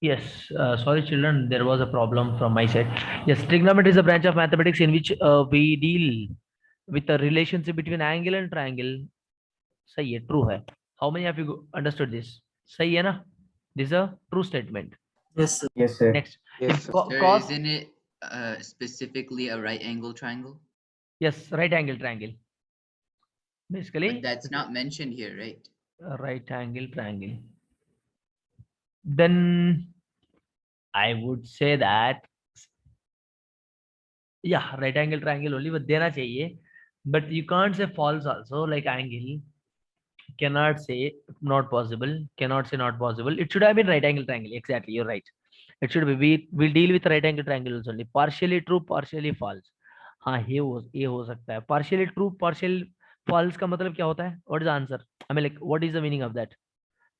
Yes, sorry children, there was a problem from my side. Yes, trigonometry is a branch of mathematics in which we deal with the relationship between angle and triangle. सही है, true है. How many of you understood this? सही है ना? This is a true statement. Yes, sir. Yes, sir. Next, Yes, if sir. Sir, cos, isn't it specifically a right angle triangle? yes, right angle triangle. Basically, But that's not mentioned here, right? right angle triangle. Then I would say that, yeah, right angle triangle only, but देना चाहिए. But you can't say false also, like angle. Cannot say not possible. Cannot say not possible. It should have been right angle triangle. Exactly, you're right. It should be. We will deal with right angle triangles only. Partially true, partially false. हाँ ये हो सकता है. Partially true, partial false का मतलब क्या होता है? What is the answer? I mean, like, what is the meaning of that?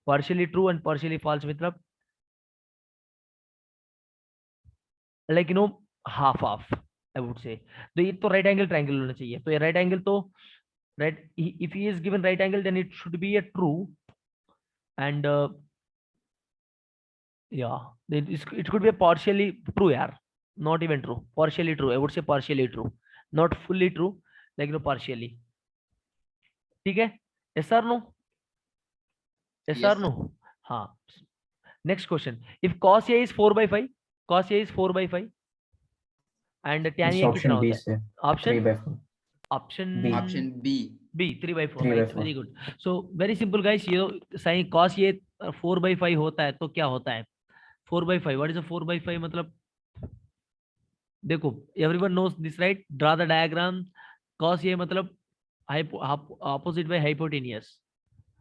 Partially true and partially false मतलब like, you know, half half, I would say. तो ये तो right angle triangle होना चाहिए. तो ये right angle तो right, if he is given right angle, then it should be a true. And yeah, it could be a partially true, yaar. Not even true, partially true, I would say. Partially true, not fully true, like, you know, partially. ठीक है? Yes or no? Yes or Yes. no? हाँ. Next question. If cos A is 4/5, cos A is 4/5, and tan It's A option कितना B, होता है? sir. Option 3/4. option B. Option B. B, 3/4. 3/4. Nice, very good. So very simple, guys. ये sign cos A 4/5 होता है तो क्या होता है? 4/5. What is a 4/5? मतलब देखो, everyone knows this, right? Draw the diagram. Cos A मतलब opposite by hypotenuse.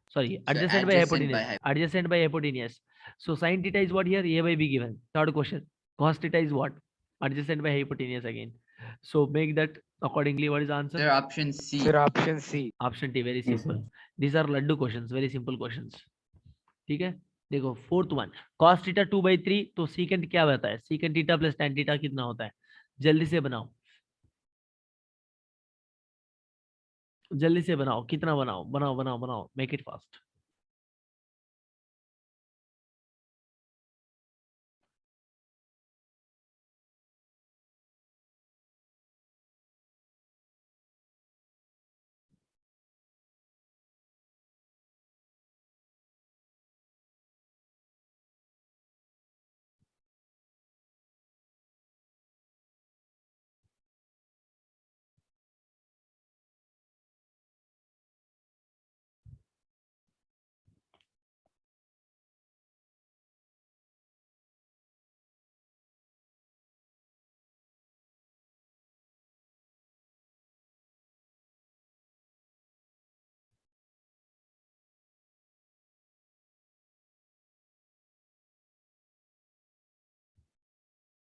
Sorry, So adjacent by adjacent by hypotenuse. Adjacent by hypotenuse. So sin theta is what here? A by B given. Third question. Cos theta is what? Adjacent by hypotenuse again. So make that accordingly. What is the answer? Sir, option C. Sir, option C. Option T. Very Yes, simple. sir. These are laddu questions. Very simple questions. ठीक है? देखो, fourth one. cos theta 2/3, तो secant क्या होता है? secant theta plus tan theta कितना होता है? जल्दी से बनाओ, जल्दी से बनाओ. कितना बनाओ? बनाओ बनाओ बनाओ. Make it fast.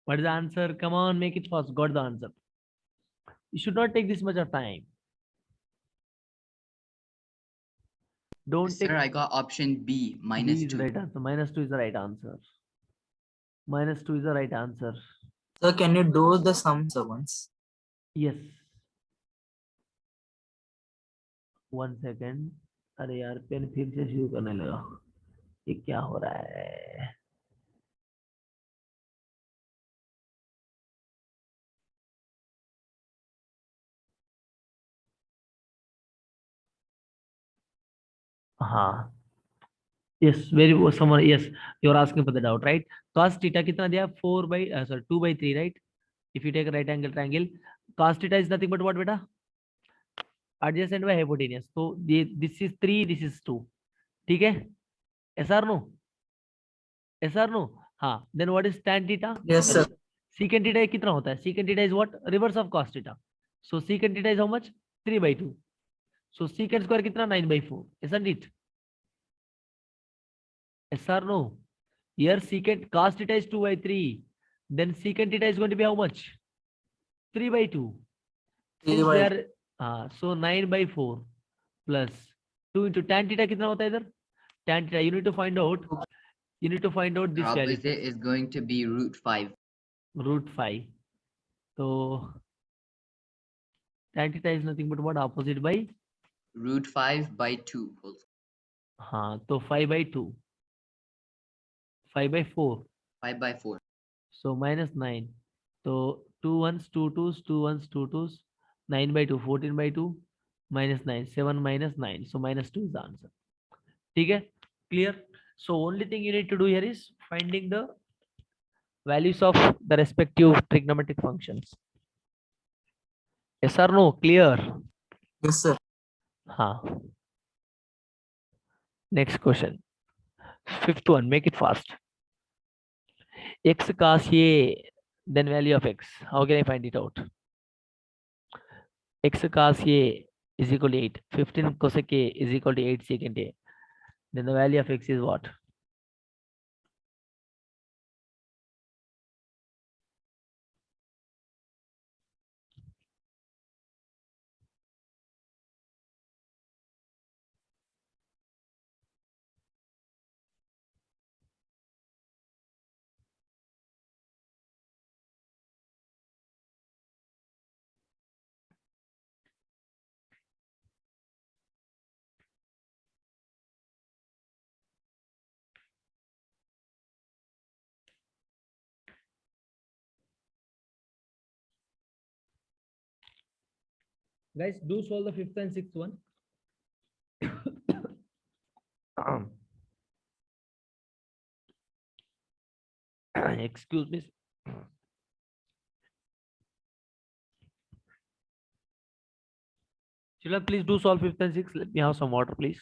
What is the answer? Come on, make it fast. Got the answer. You should not take this much of time. Don't Sir, take. I got option B, B minus is the 2. right answer. -2 is the right answer. -2 is the right answer. Sir, can you do the sums once? Yes. 1 second. अरे यार, pen फिर से शुरू करने लगा. ये क्या हो रहा है? हाँ. Yes, very someone. Yes, you're asking for the doubt, right? Cos theta कितना दिया? 2/3, right? If you take a right angle triangle, cos theta is nothing but what, beta? Adjacent by hypotenuse. So this is 3, this is 2. ठीक है? Yes or no? Yes or no? हाँ. Then what is tan theta? Yes, sir. Secant theta कितना होता है? Secant theta is what? Reverse of cos theta. So secant theta is how much? 3/2. So secant square कितना? 9/4. Isn't it? Yes or no? Here secant cos theta is 2/3. Then secant theta is going to be how much? 3/2. Since they are so 9/4 plus 2 into tan theta कितना होता है इधर? Tan theta, you need to find out. You need to find out this value. Opposite is going to be √5. √5. So tan theta is nothing but what? Opposite by? √5/2. हाँ, तो 5/2. 5/4 5 by 4. So minus 9. So 2 ones, 2 twos, 2 ones, 2 twos. 9 by 2, 14 by 2. Minus 9, 7 minus 9. So minus 2 is the answer. Okay? Clear? So only thing you need to do here is finding the values of the respective trigonometric functions. Yes or no? Clear? Yes, sir. Huh. Next question. Fifth one, make it fast. X cos A, then value of X. How can I find it out? X cos A is equal to 8. 15 cosec A is equal to 8 secant A. Then the value of X is what? Guys, do solve the fifth and sixth one. Excuse me. Children, please do solve fifth and sixth. Let me have some water, please.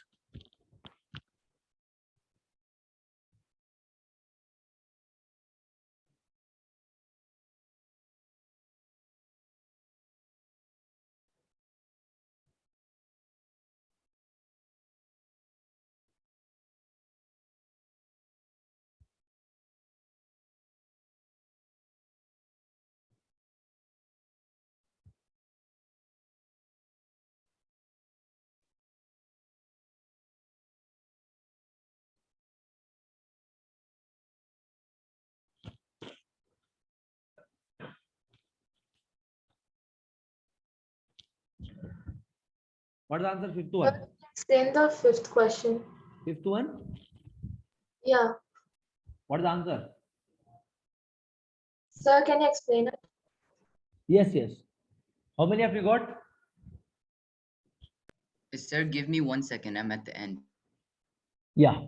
What is the answer? Fifth one. Explain the fifth question. Fifth one. Yeah. What is the answer? Sir, can you explain it? Yes, yes. How many have you got? Sir, give me 1 second. I'm at the end. Yeah.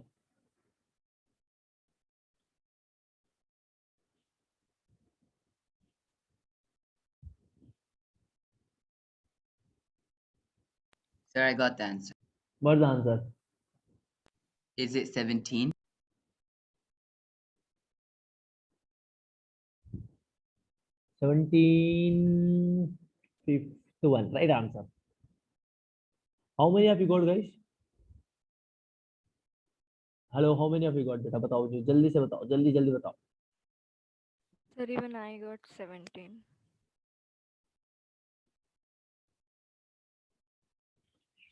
Sir, I got the answer. What is the answer? Is it 17? 17. Fifth one. Right answer. How many have you got, guys? Hello, how many have you got? बेटा बताओ जी, जल्दी से बताओ, जल्दी जल्दी बताओ. Sir, even I got 17.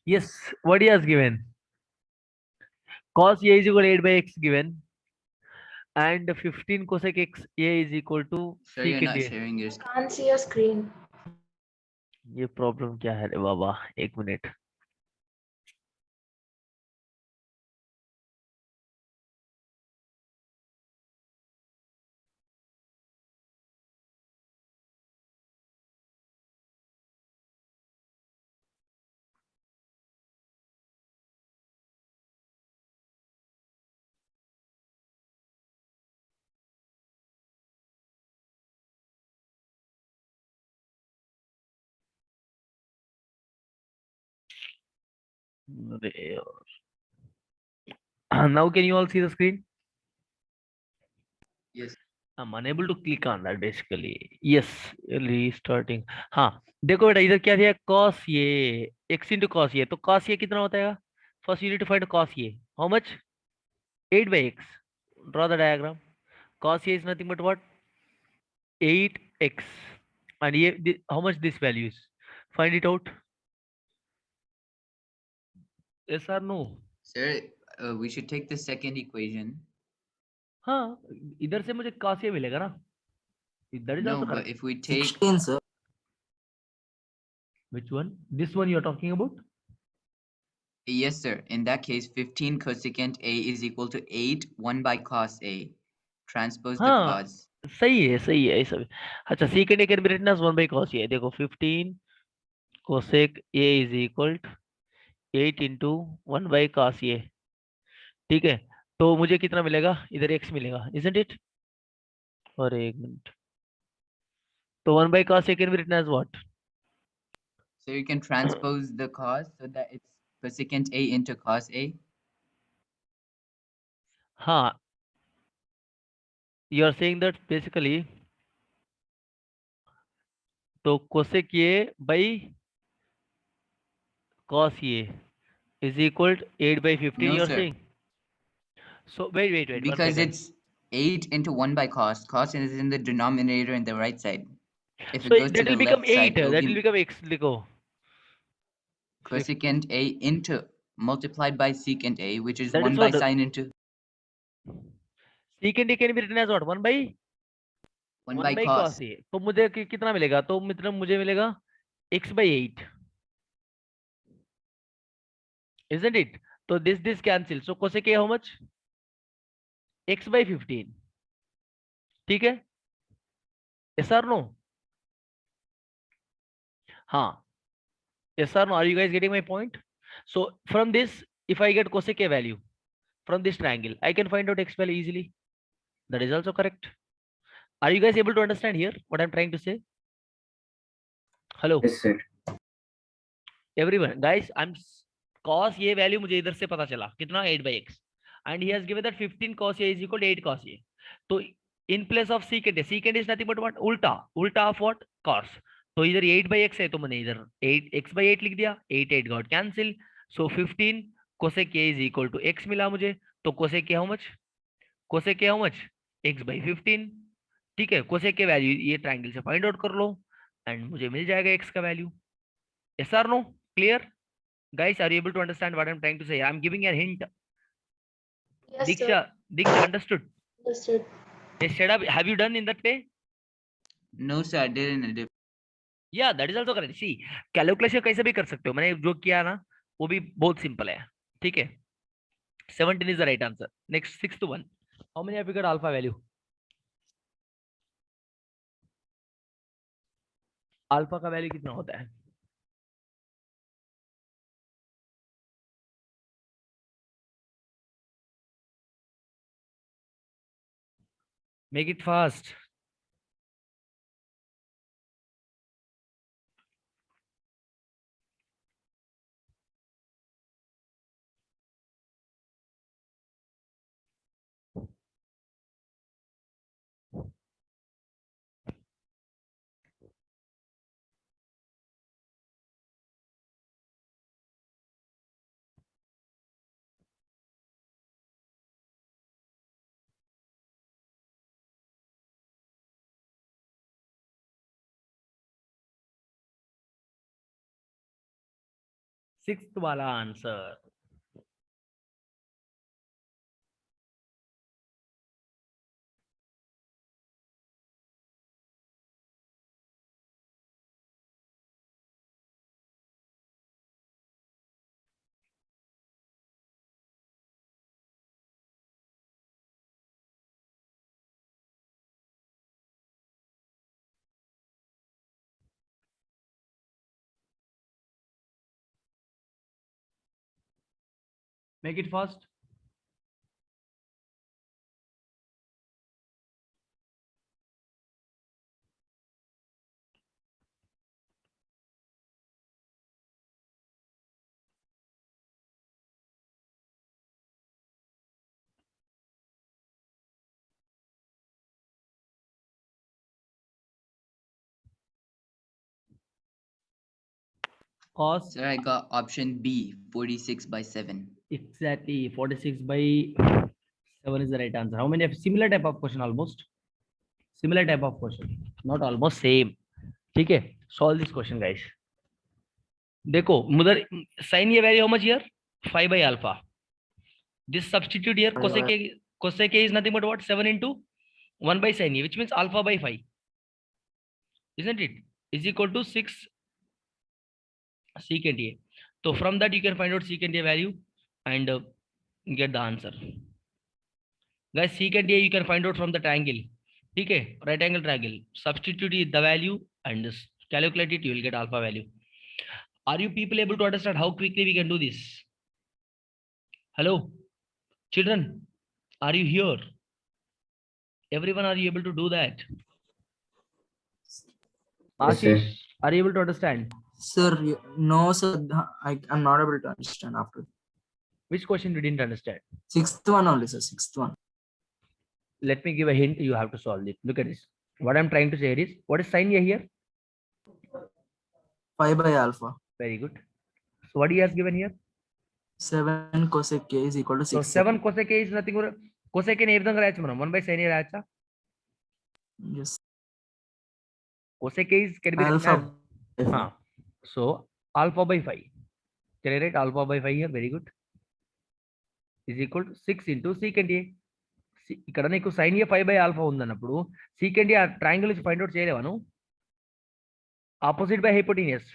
Yes, what he has given? Cos A is equal to 8 by X given. And 15 cosec X A is equal to Sir, you're secant not A. sharing your screen. Can't see your screen. ये problem क्या है रे बाबा, एक minute. Now can you all see the screen? Yes. I'm unable to click on that basically. Yes, restarting. हाँ देखो बेटा, इधर क्या दिया? cos ये x into cos ये, तो cos ये कितना होता है? First you need to find cos ये. How much? 8 by x. Draw the diagram. Cos A is nothing but what? 8x. And how much this value is? Find it out. Yes or no? Sir, we should take the second equation. हाँ, इधर से मुझे cos A मिलेगा ना? That is No, also but correct. if we take 16, sir. Which one? This one you're talking about? yes, sir. In that case, 15 cosecant A is equal to 8, 1 by cos A. transpose the हाँ cos. सही है ये सब। अच्छा secant a can be written as 1 by cos a, देखो 15 cosec a is equal to 8 into 1 by cos a, ठीक है। तो मुझे कितना मिलेगा, इधर x मिलेगा, isn't it? और एक मिनट, तो 1 by cos a can be written as what? So you can transpose the cos so that it's cosecant A into cos A. हाँ, you are saying that basically, तो cosec a by cos a is equal to 8 by 15, No, you are sir. saying. So wait, 1 Because second. it's 8 into 1 by cos. Cos is in the denominator in the right side. If So it goes to that the will become left side, 8, it'll that will be become x, लिखो cosecant A into multiplied by secant A, which is that 1 is by what sine into secant a can be written as what, 1 by 1 by cos cos. a, तो मुझे कितना मिलेगा, तो मतलब मुझे मिलेगा x by 8, isn't it? तो this cancel, so cosec a how much, x by 15, ठीक है, yes or no? हाँ, yes or no, are you guys getting my point? So from this, if I get cosec a value from this triangle, I can find out x value easily. That is also correct. Are you guys able to understand here what I'm trying to say? Hello Yes, sir. everyone, guys, cos a value मुझे इधर से पता चला कितना, 8 by x, and he has given that 15 cos a is equal to 8 cos a. तो in place of secant is nothing but what, उल्टा of what, cos. तो इधर 8 by x है, तो मैंने इधर 8 x by 8 लिख दिया, 8 got cancel, so 15 cosec a is equal to x मिला मुझे। तो cosec a how much, cosec a how much, x by 15, ठीक है। cosec के वैल्यू ये ट्राइंगल से फाइंड आउट कर लो एंड मुझे मिल जाएगा x का value. yes or no, clear guys, are you able to understand what I'm trying to say? I'm giving a hint. Yes, sir. Diksha understood? Understood. Yes, Shadab, have you done in that way? No, sir, I didn't. Yeah, that is also correct. See, calculation कैसे भी कर सकते हो, मैंने जो किया ना वो भी बहुत सिंपल है, ठीक है। 17 is the right answer. Next, 6 to 1. How many have you got alpha value? Alpha का वैल्यू कितना होता है? Make it fast. सिक्स्थ वाला answer. Make it fast. Cos Sir, I got option B, 46 by 7. exactly 46 by 7 is the right answer. How many have similar type of question? Almost similar type of question, not almost same, ठीक है। Solve this question guys. देखो मुदर sin ये value how much here, 5 by alpha. This substitute here cosec a is nothing but what, 7 into 1 by sin a, which means alpha by 5, isn't it, is equal to 6 secant a. So from that you can find out secant a value and get the answer. Guys, secant A you can find out from the triangle. ठीक है, right angle triangle. Substitute the value and just calculate it. You will get alpha value. Are you people able to understand how quickly we can do this? Hello, children. Are you here? Everyone, are you able to do that? Ashish, are you able to understand? Sir, no, sir. I'm not able to understand after. Which question you didn't understand? Sixth one only, sir. Sixth one. Let me give a hint. You have to solve it. Look at this. What I'm trying to say is, what is sin A here? 5 by alpha. Very good. So what he has given here? 7 cosec k is equal to 6. So 7 cosec A is nothing but cosec A ఏ విధంగా రాయొచ్చు మనం 1 by sin A రాయొచ్చా? Yes. Cosec A is can be written Alpha. as so alpha by 5. Can I write alpha by 5 here? Very good. Is equal to 6 into secant A. ఇక్కడ నీకు sin A 5 by alpha ఉందన్నప్పుడు secant A ఆ triangle నుంచి find out చేయలేవా నువ్వు? Opposite by hypotenuse.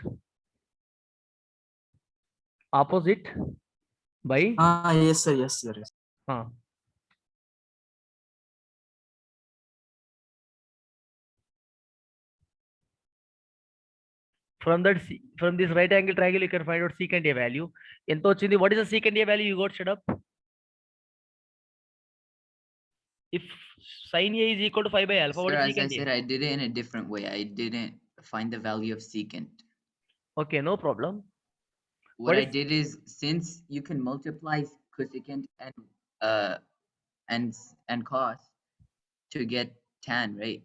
Opposite by Yes, sir. Yes, sir. Yes. from this right angle triangle you can find out secant A value. ఎంత వచ్చింది? What is the secant A value you got? Shut up. If sin A is equal to 5 by alpha, what Sir, is as I secant A? said, I did it in a different way. I didn't find the value of secant. Okay, no problem. What What I is- did is, since you can multiply cosecant and cos to get tan, right?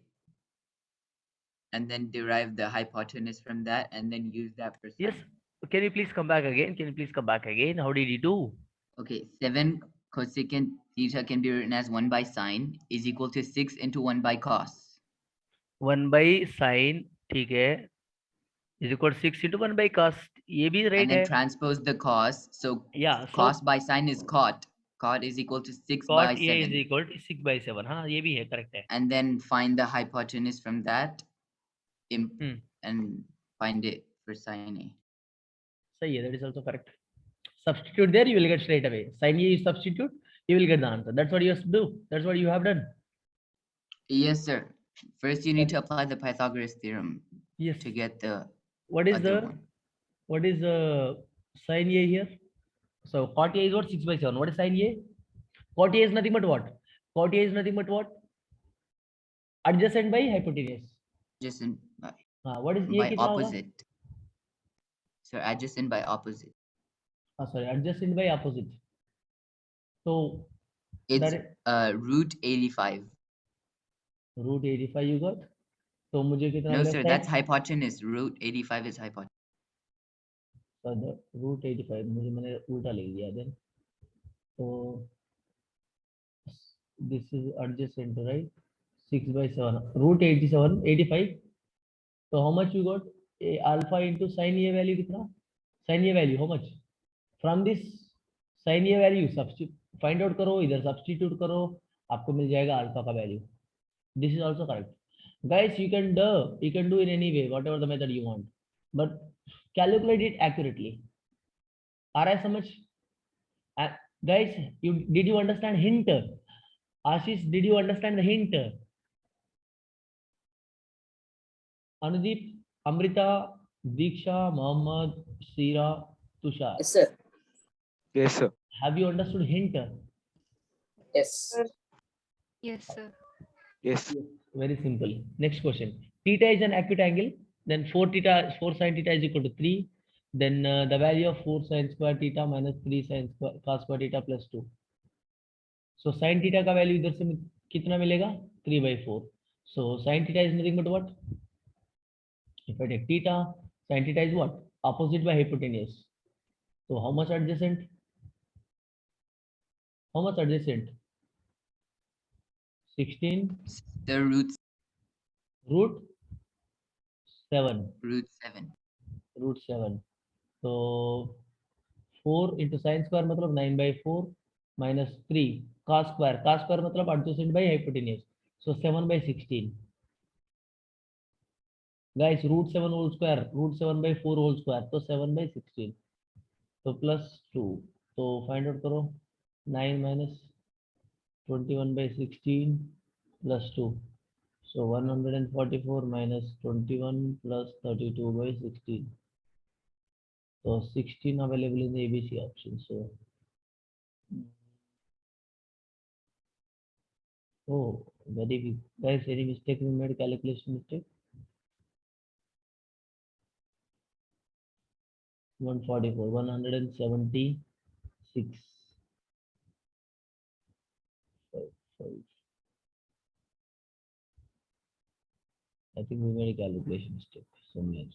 And then derive the hypotenuse from that, and then use that for Yes. sine. Can you please come back again? Can you please come back again? How did you do? Okay, 7 cosecant theta can be written as 1 by sine is equal to 6 into 1 by cos. 1 by sin, ठीक है, is equal to 6 into 1 by cos. ये भी And right then है. transpose the cos. So Yeah. So cos by sine is cot. Cot is equal to 6 by cot A is 7. equal to 6 by 7. हाँ, ये भी है, correct है. And then find the hypotenuse from that Hmm. and find it for sine A. सही है, that is also correct. Substitute there, you will get straight away. Sin A you substitute, you will get the answer. That's what you have to do. That's what you have done. Yes, sir. First, you need to apply the Pythagoras theorem Yes. to get the What is other the one. sin A here? So cot A is what? 6 by 7. What is sin A? Cot A is nothing but what? Cot A is nothing but what? Adjacent by hypotenuse. Adjacent by, What is A by कितना होगा? opposite. So adjacent by opposite. Sorry, adjacent by opposite. So It's that is root 85. root 85 you got. So मुझे कितना No, left sir, side? that's hypotenuse. Root 85 is hypotenuse. So the root 85 मुझे मैंने उल्टा ले लिया then. So this is adjacent, right? 6 by 7. Root 87, 85. So how much you got? Alpha into sin A value कितना? Sin A value how much? From this sin A value substitute find out करो, इधर substitute करो, आपको मिल जाएगा alpha का value. This is also correct. Guys, you can do in any way, whatever the method you want, but calculate it accurately. आ रहा है समझ? Guys, did you understand hint? Ashish, did you understand the hint? Anudeep, Amrita, Diksha, Mohammed, Sira, Tushar. Yes, sir. Yes, sir. Have you understood hint? Yes. Yes, sir. Yes. Very simple. Next question. Theta is an acute angle. Then 4 sin theta is equal to 3. Then the value of 4 sin square theta minus 3 sin square cos square theta plus 2. So sin theta का value इधर से कितना मिलेगा? 3 by 4. So sin theta is nothing but what? If I take theta, sin theta is what? Opposite by hypotenuse. So how much adjacent? How much adjacent? 16 The root root 7. root 7. Root 7. So 4 into sin square मतलब 9 by 4 minus 3 cos square. Cos square मतलब adjacent by hypotenuse. So 7 by 16. Guys, root 7 whole square. Root 7 by 4 whole square. So 7 by 16. So plus 2. So find out करो 9 minus 21 by 16 plus 2. So 144 minus 21 plus 32 by 16. So 16 available in the ABC option. So, oh, very big. Guys, any mistake we made, calculation mistake? 144, 176. 5. I think we made a calculation mistake somewhere.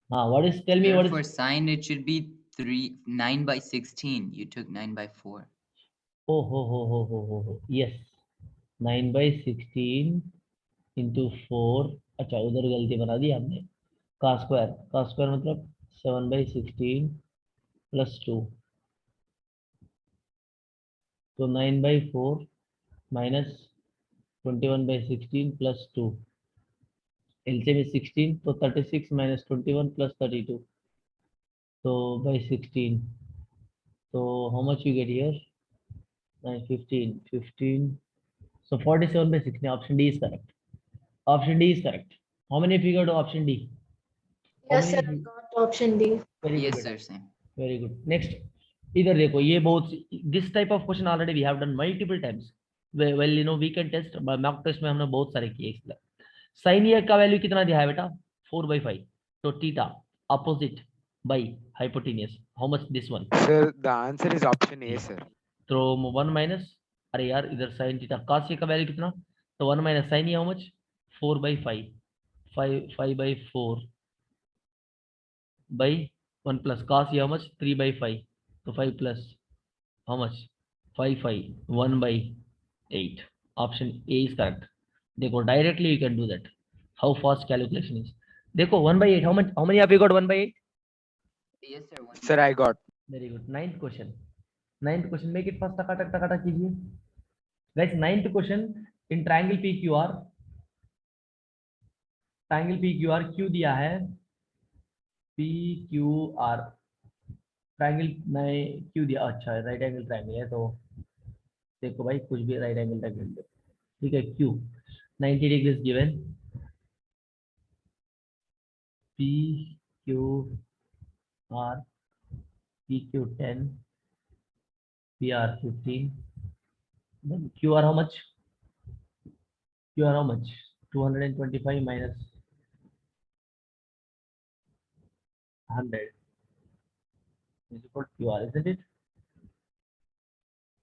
What is, tell me Sir, what for is, sine, it should be 9 by 16. You took 9 by 4. yes, 9 by 16 into 4. अच्छा उधर गलती बना दी हमने. का square मतलब 7 by 16 plus 2. So 9 by 4 minus 21 by 16 plus 2. LCM is 16, so 36 minus 21 plus 32. So by 16. So how much you get here? 9, 15, 15. So 47 by 16. Option D is correct. Option D is correct. How many of you got option D? How Yes, many sir. of I you? got option D. Very good, Yes, beta. sir, same. Very good. Next, इधर देखो ये बहुत, this type of question already we have done multiple times. Well, you know, we can test, mock test में हमने बहुत सारे किए इसलिए. Sin A का वैल्यू कितना दिया है बेटा? 4 by 5. तो theta opposite by hypotenuse. How much this one? Sir, the answer is option A, sir. तो 1 minus, अरे यार इधर sin theta cos A का वैल्यू कितना? तो 1 minus sin A how much? 4 by 5. 5 by 4 by 1 plus cos A how much? 3 by 5. So 5 plus how much? 5 1 by 8. Option A is correct. देखो directly you can do that. How fast calculation is. देखो 1 by 8. How many have you got 1 by 8? Yes, sir. 1 Sir, by I got. Very good. Ninth question. Make it fast. टका कीजिए. Guys, ninth question in triangle PQR. Triangle PQR Q दिया है. PQR. Triangle नहीं क्यों दिया, अच्छा right angle triangle है तो देखो भाई कुछ भी राइट एंगल ट्रायंगल दे, ठीक है. Q 90 degrees given, P Q R, P Q 10, P R 15, then Q R how much, Q R how much 225 minus 100 is equal to Q R, isn't it?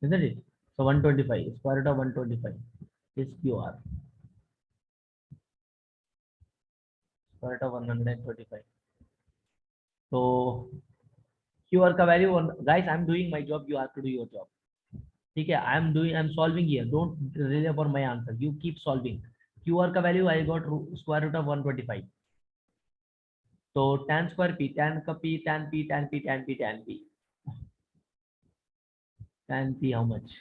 Isn't it? So 125 square root of 125 is Q R, square root of 125. So Q R का value, guys I am doing my job, you have to do your job. ठीक है, I am solving here, don't rely for my answer, you keep solving. Q R का value I got square root of 125. तो tan square P, tan का P, tan P, tan P, tan P, tan P, tan P how much?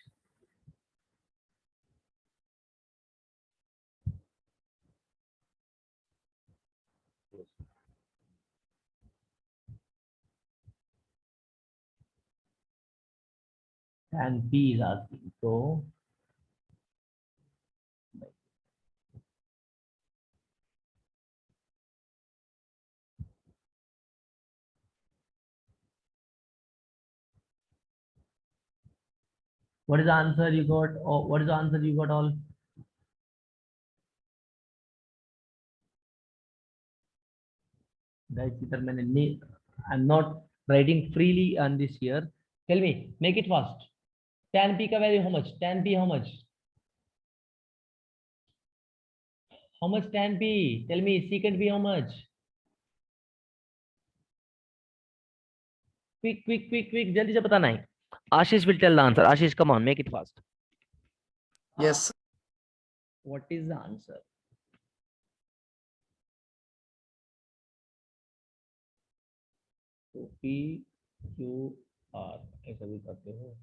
tan p is asking, so what is the answer you got? Or what is the answer you got all? Guys, इधर मैंने नहीं, I am not writing freely on this here. Tell me, make it fast. tan p का value how much? tan p how much? How much tan p? Tell me, secant p how much? Quick, जल्दी से बताना है. Ashish will tell the answer. Ashish, come on, make it fast. Yes. What is the answer? So P Q R ऐसा भी करते हो.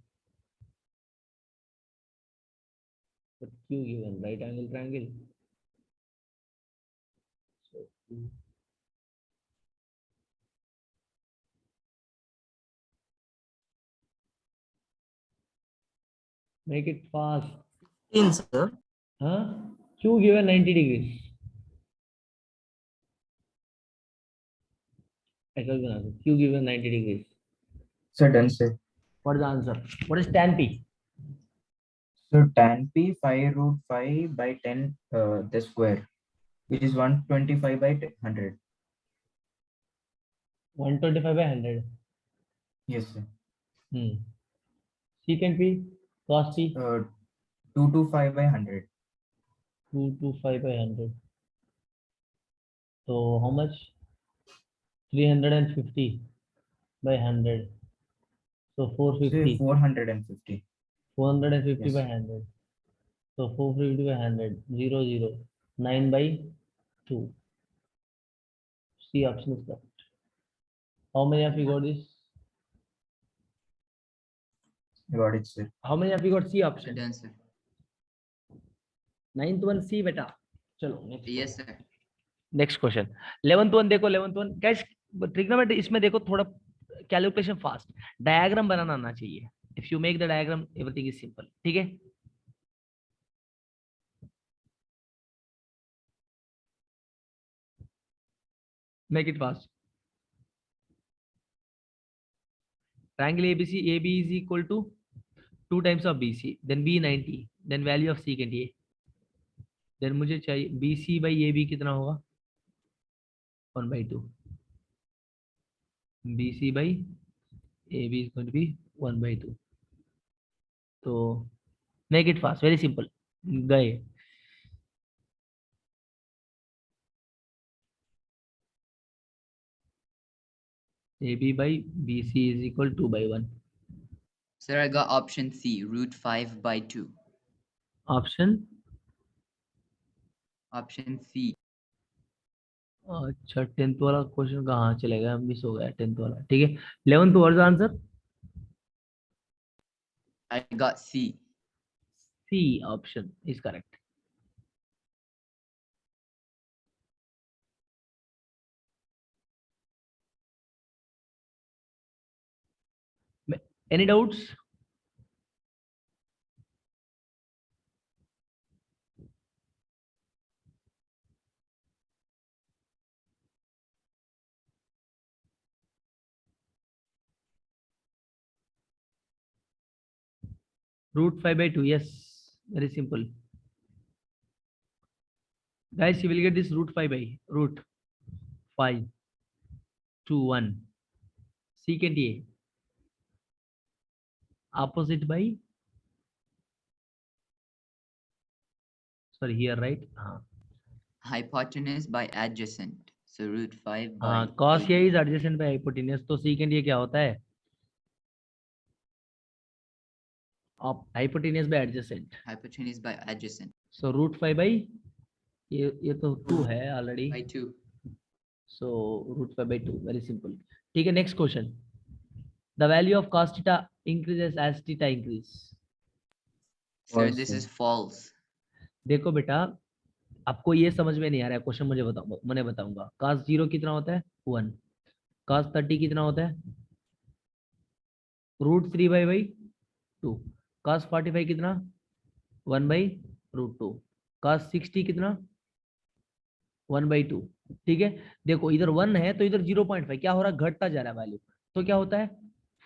But Q given right angle triangle. So Q. Make it fast. 15, sir. Huh? Q given 90 degrees. I told you now. Q given 90 degrees. So done, sir. What is the answer? What is tan P? So tan P 5 root 5 by 10 the square, which is 125 by 100. 125 by 100. Yes, sir. Secant P? Cos P? 225 by 100. 225 by 100. So how much? 350 by 100. So Say 450. 450. 450 Yes. by 100. So 450 by 100. 0, 0. 9 by 2. C option is correct. How many of you got this? Got it, sir. How many of you got C Well option? done, sir. 9th one C beta. Chalo next. Yes, sir. Next question 11th one देखो 11th one guys trigonometry इसमें देखो थोड़ा calculation fast diagram बनाना आना चाहिए if you make the diagram everything is simple ठीक है make it fast triangle AB is equal to 2 times of BC then B 90 then value of secant A then मुझे चाहिए BC by AB कितना होगा 1/2 BC by AB is going to be 1/2 तो make it fast very simple गए AB by BC is equal to 2/1 Sir, I got option C, root 5 by 2. Option Option C. अच्छा 10th वाला question कहाँ चले गया miss हो गया 10th वाला ठीक है 11th what is answer I got C. C option is correct any doubts root 5 by 2 yes very simple guys you will get this root 5 by root 5 to 1 secant A opposite by sorry here right Hypotenuse by adjacent. So root 5 by cos AB. A is adjacent by hypotenuse तो secant A क्या होता है hypotenuse by adjacent Hypotenuse by adjacent. so root 5 by ये तो 2 है already By 2. so root 5 by 2 very simple ठीक है next question the value of cos theta increases as theta increase Sir, False, this sir. is false. देखो बेटा आपको ये समझ में नहीं आ रहा है क्वेश्चन मुझे बताऊंगा मैंने बताऊंगा cos 0 कितना होता है 1 cos 30 कितना होता है रूट 3 by 2 cos 45 कितना 1/√2 cos 60 कितना 1/2 ठीक है देखो इधर 1 है तो इधर 0.5 क्या हो रहा है घटता जा रहा है वैल्यू तो क्या होता है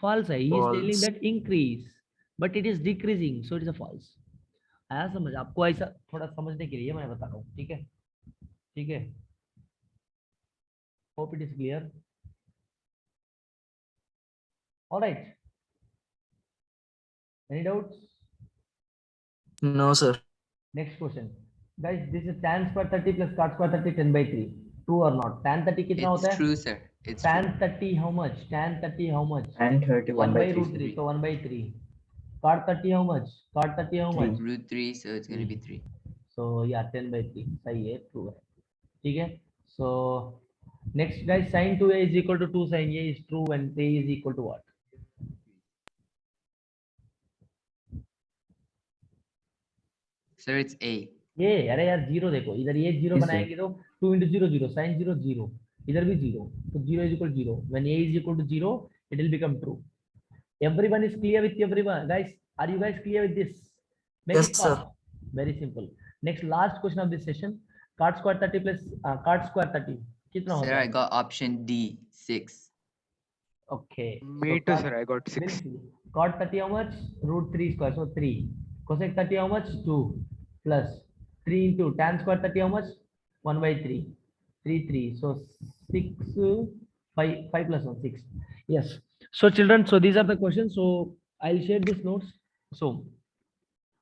फॉल्स है he is telling False. That increase but it is decreasing so it is a false आया समझ आपको ऐसा थोड़ा समझने के लिए मैं बता रहा हूँ ठीक है hope it is clear alright any doubts No, sir. Next question guys this is tan square 30 plus cot square 30 10/3 true or not tan 30 कितना होता It's है true, sir. It's tan true. 30 how much tan 30 how much And 31 1 by by 3. root 3 so 1/3 cot 30 how much cot 30 how much Root 3, so it's going to be 3. so yeah 10/3 सही है true है ठीक है so next guys sin 2a is equal to 2 sin a is true when a is equal to what Sir, it's A. ये अरे यार zero देखो इधर ये जीरो Yes, sir. बनाएंगे तो 2 into 0 0 sin 0 0 इधर भी 0 तो 0 is equal to 0 when a is equal to 0 it will become true everyone is clear with everyone guys Are you guys clear with this? Make Yes, it sir. fast. Very simple. Next, last question of this session. Cot square 30 plus cot square 30. कितना Sir, होता I है? got option D, 6. Okay. Me too, sir. I got 6. Cot 30 how much? Root 3 square. So 3. Cosec 30 how much? 2. Plus 3 into tan square 30 how much? 1 by 3. 3, 3. So 6, 5 plus 1, 6. Yes. So children, so these are the questions. So I'll share these notes. So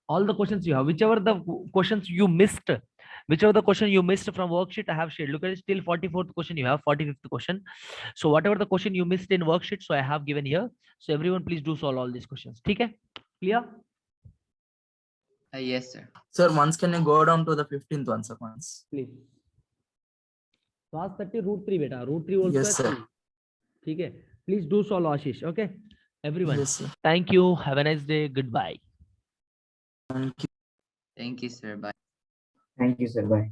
all the questions you have, whichever the questions you missed, whichever the question you missed from worksheet, I have shared. Look at it, still 44th question you have, 45th question. So whatever the question you missed in worksheet, so I have given here. So everyone please do solve all these questions. Okay? Clear? Yes, sir. Sir, once can you go down to the 15th one, sir, once? Please. Cos 30 root 3 beta, root 3 whole Yes, square sir. 3. Okay? Please do solve Ashish. Okay? Everyone. Yes, sir. Thank you. Have a nice day. Goodbye. Thank you. Thank you, sir. Bye. Thank you, sir. Bye.